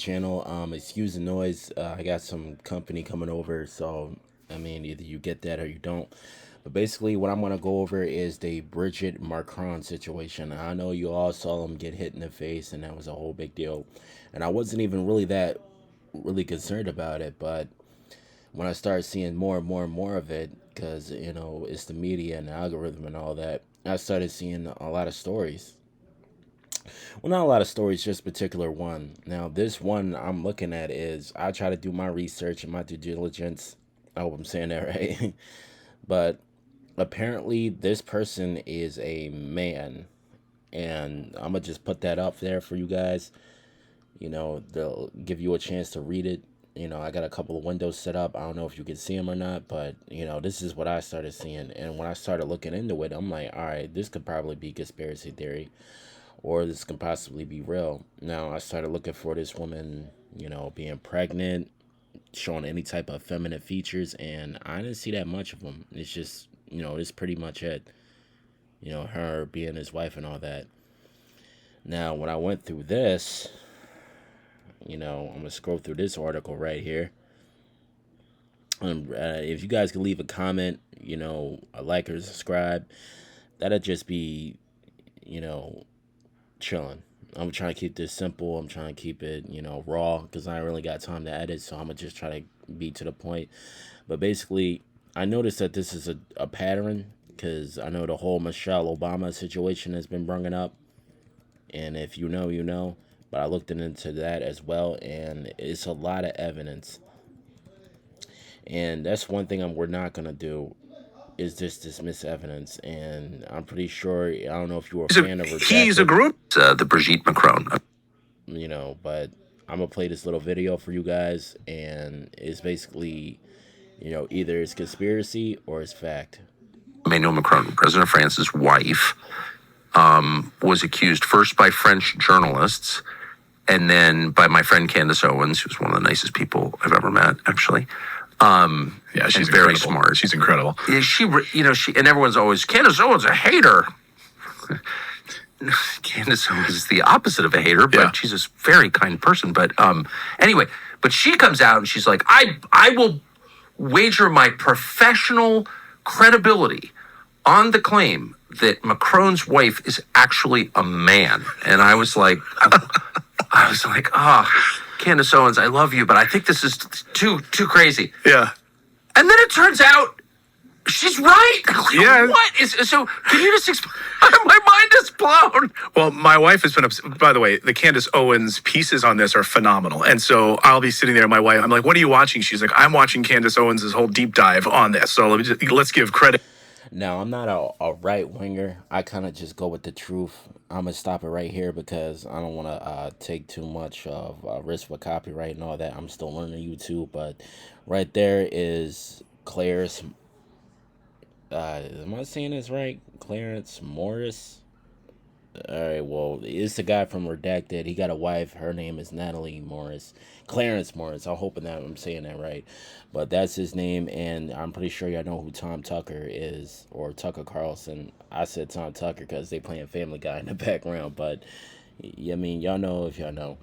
channel. Excuse the noise. I got some company coming over, so I mean, either you get that or you don't. But basically, what I'm gonna go over is the Bridget Macron situation. I know you all saw him get hit in the face, and that was a whole big deal. And I wasn't even really that really concerned about it, but when I started seeing more and more and more of it, because it's the media and the algorithm and all that, I started seeing a lot of stories. Well, not a lot of stories, just particular one. Now, this one I'm looking at is I try to do my research and my due diligence. I hope I'm saying that right. But apparently, this person is a man. And I'm going to just put that up there for you guys. They'll give you a chance to read it. I got a couple of windows set up. I don't know if you can see them or not, but, this is what I started seeing. And when I started looking into it, I'm like, all right, this could probably be conspiracy theory, or this can possibly be real. Now, I started looking for this woman, being pregnant, showing any type of feminine features, and I didn't see that much of them. It's just, it's pretty much it. Her being his wife and all that. Now, when I went through this, I'm going to scroll through this article right here. If you guys can leave a comment, a like or subscribe, that'd just be, you know, chilling. I'm trying to keep this simple. I'm trying to keep it, raw because I ain't really got time to edit. So I'm gonna just try to be to the point. But basically, I noticed that this is a pattern because I know the whole Michelle Obama situation has been bringing up, and if you know, you know. But I looked into that as well, and it's a lot of evidence. And that's one thing we're not gonna do is just dismiss evidence. And I'm pretty sure I don't know if you were a fan of He's a Redacted, group, the Brigitte Macron. but I'm gonna play this little video for you guys, and it's basically, either it's conspiracy or it's fact. Emmanuel Macron, President of France's wife, was accused first by French journalists and then by my friend Candace Owens, who's one of the nicest people I've ever met, actually. Yeah, she's very incredible. smart. She's incredible. Yeah, she and everyone's always, Candace Owens a hater. Candace Owens is the opposite of a hater, but Yeah. she's a very kind person. But anyway, but she comes out and she's like, I will wager my professional credibility on the claim that Macron's wife is actually a man. And I was like, Candace Owens, I love you, but I think this is too crazy. Yeah. And then it turns out she's right. Yeah. What is so? Can you just explain? My mind is blown. Well, my wife has been by the way, the Candace Owens pieces on this are phenomenal. And so I'll be sitting there with my wife. I'm like, what are you watching? She's like, I'm watching Candace Owens' whole deep dive on this. So let's give credit. Now, I'm not a right winger. I kind of just go with the truth. I'm going to stop it right here because I don't want to take too much of risk with copyright and all that. I'm still learning YouTube. But right there is Clarence. Am I saying this right? Clarence Morris? All right, well, it's the guy from Redacted. He got a wife. Her name is Natalie Morris. Clarence Morris. I'm hoping that I'm saying that right. But that's his name, and I'm pretty sure y'all know who Tom Tucker is, or Tucker Carlson. I said Tom Tucker because they playing Family Guy in the background, but I mean, y'all know if y'all know.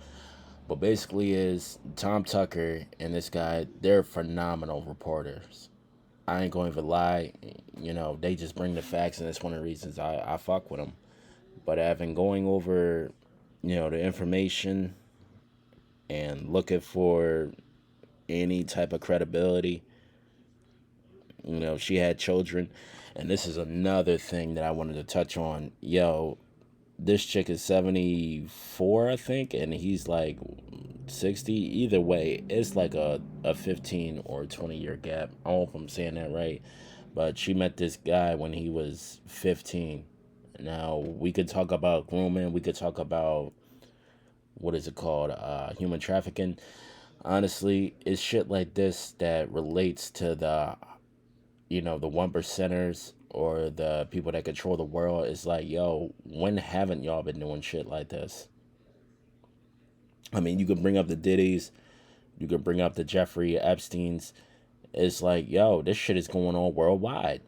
But basically is Tom Tucker and this guy, they're phenomenal reporters. I ain't going to lie. They just bring the facts, and that's one of the reasons I fuck with them. But I've been going over, the information and looking for any type of credibility. She had children. And this is another thing that I wanted to touch on. This chick is 74, I think, and he's like 60. Either way, it's like a 15 or 20-year gap. I don't know if I'm saying that right. But she met this guy when he was 15. Now, we could talk about grooming. We could talk about, what is it called? Human trafficking. Honestly, it's shit like this that relates to the one percenters or the people that control the world. It's like, when haven't y'all been doing shit like this? I mean, you can bring up the Diddy's. You can bring up the Jeffrey Epstein's. It's like, this shit is going on worldwide.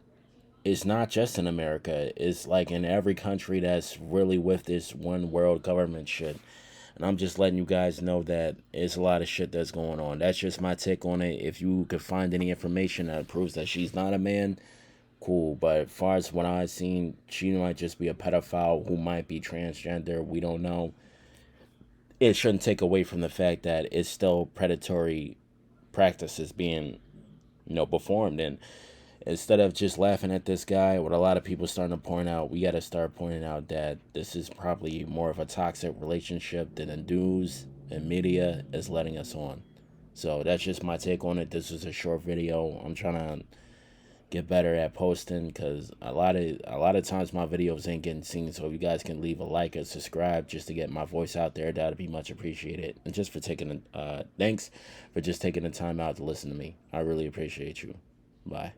It's not just in America. It's like in every country that's really with this one world government shit. And I'm just letting you guys know that it's a lot of shit that's going on. That's just my take on it. If you could find any information that proves that she's not a man, cool. But as far as what I've seen, she might just be a pedophile who might be transgender. We don't know. It shouldn't take away from the fact that it's still predatory practices being, performed. And instead of just laughing at this guy, what a lot of people starting to point out, we got to start pointing out that this is probably more of a toxic relationship than the news and media is letting us on. So that's just my take on it. This is a short video. I'm trying to get better at posting because a lot of times my videos ain't getting seen. So if you guys can leave a like and subscribe just to get my voice out there, that'd be much appreciated. And just for taking thanks for just taking the time out to listen to me. I really appreciate you. Bye.